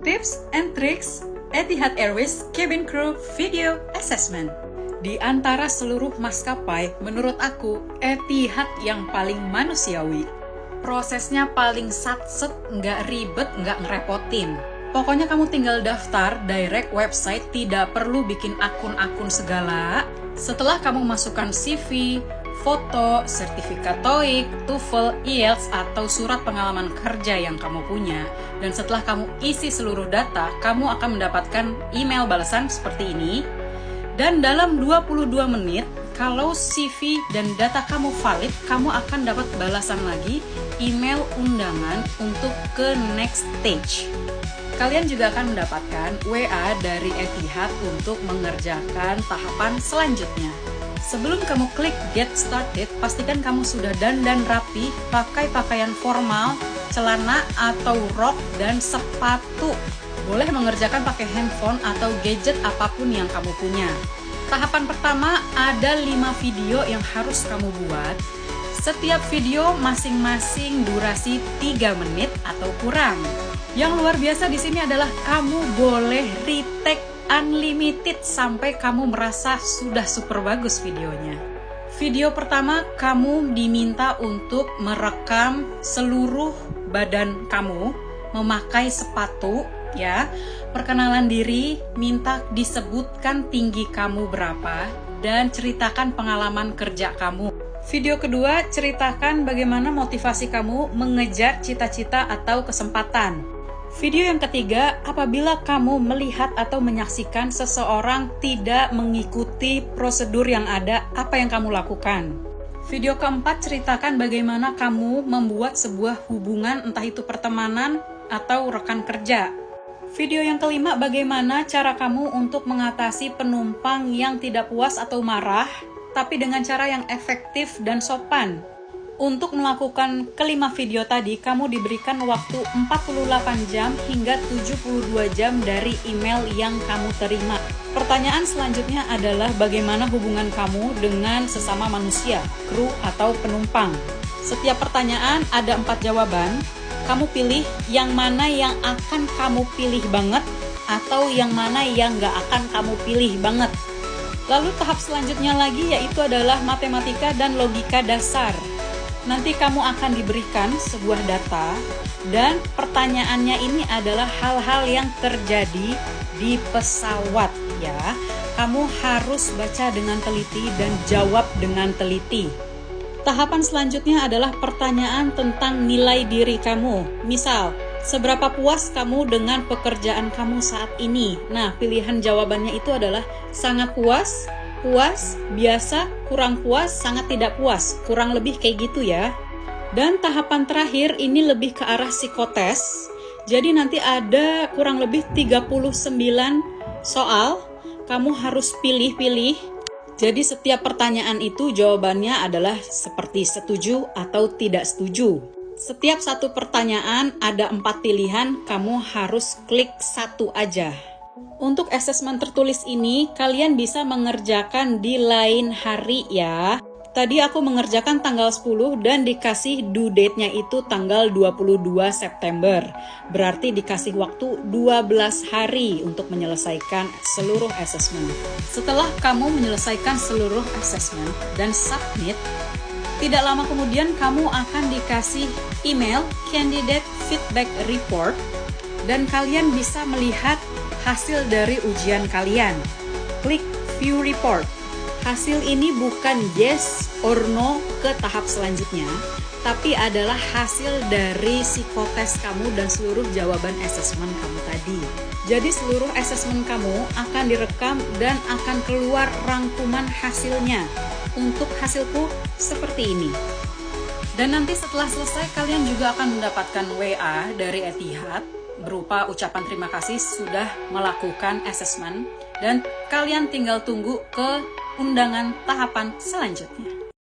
Tips and Tricks Etihad Airways Cabin Crew Video Assessment. Di antara seluruh maskapai, menurut aku, Etihad yang paling manusiawi. Prosesnya paling satset, nggak ribet, nggak ngerepotin. Pokoknya kamu tinggal daftar direct website, tidak perlu bikin akun-akun segala. Setelah kamu masukkan CV, foto, sertifikat TOEIC, TOEFL, IELTS, atau surat pengalaman kerja yang kamu punya. Dan setelah kamu isi seluruh data, kamu akan mendapatkan email balasan seperti ini. Dan dalam 22 menit, kalau CV dan data kamu valid, kamu akan dapat balasan lagi email undangan untuk ke next stage. Kalian juga akan mendapatkan WA dari Etihad untuk mengerjakan tahapan selanjutnya. Sebelum kamu klik Get Started, pastikan kamu sudah dandan rapi, pakai pakaian formal, celana atau rok, dan sepatu. Boleh mengerjakan pakai handphone atau gadget apapun yang kamu punya. Tahapan pertama, ada 5 video yang harus kamu buat. Setiap video masing-masing durasi 3 menit atau kurang. Yang luar biasa di sini adalah kamu boleh retake unlimited sampai kamu merasa sudah super bagus videonya. Video pertama, kamu diminta untuk merekam seluruh badan kamu memakai sepatu, ya. Perkenalan diri, minta disebutkan tinggi kamu berapa, dan ceritakan pengalaman kerja kamu. Video kedua, ceritakan bagaimana motivasi kamu mengejar cita-cita atau kesempatan. Video yang ketiga, apabila kamu melihat atau menyaksikan seseorang tidak mengikuti prosedur yang ada, apa yang kamu lakukan? Video keempat, ceritakan bagaimana kamu membuat sebuah hubungan, entah itu pertemanan atau rekan kerja. Video yang kelima, bagaimana cara kamu untuk mengatasi penumpang yang tidak puas atau marah, tapi dengan cara yang efektif dan sopan. Untuk melakukan kelima video tadi, kamu diberikan waktu 48 jam hingga 72 jam dari email yang kamu terima. Pertanyaan selanjutnya adalah bagaimana hubungan kamu dengan sesama manusia, kru atau penumpang. Setiap pertanyaan ada 4 jawaban. Kamu pilih yang mana yang akan kamu pilih banget atau yang mana yang nggak akan kamu pilih banget. Lalu tahap selanjutnya lagi yaitu adalah matematika dan logika dasar. Nanti kamu akan diberikan sebuah data dan pertanyaannya ini adalah hal-hal yang terjadi di pesawat, ya. Kamu harus baca dengan teliti dan jawab dengan teliti. Tahapan selanjutnya adalah pertanyaan tentang nilai diri kamu. Misal, seberapa puas kamu dengan pekerjaan kamu saat ini? Nah, pilihan jawabannya itu adalah sangat puas, puas, biasa, kurang puas, sangat tidak puas. Kurang lebih kayak gitu ya. Dan tahapan terakhir ini lebih ke arah psikotes. Jadi nanti ada kurang lebih 39 soal. Kamu harus pilih-pilih. Jadi setiap pertanyaan itu jawabannya adalah seperti setuju atau tidak setuju. Setiap satu pertanyaan ada 4 pilihan, kamu harus klik satu aja. Untuk asesmen tertulis ini, kalian bisa mengerjakan di lain hari ya. Tadi aku mengerjakan tanggal 10 dan dikasih due date-nya itu tanggal 22 September. Berarti dikasih waktu 12 hari untuk menyelesaikan seluruh asesmen. Setelah kamu menyelesaikan seluruh asesmen dan submit, tidak lama kemudian kamu akan dikasih email Candidate Feedback Report dan kalian bisa melihat hasil dari ujian kalian. Klik View Report. Hasil ini bukan yes or no ke tahap selanjutnya, tapi adalah hasil dari psikotes kamu dan seluruh jawaban asesmen kamu tadi. Jadi seluruh asesmen kamu akan direkam dan akan keluar rangkuman hasilnya. Untuk hasilku seperti ini. Dan nanti setelah selesai kalian juga akan mendapatkan WA dari Etihad berupa ucapan terima kasih sudah melakukan asesmen dan kalian tinggal tunggu ke undangan tahapan selanjutnya.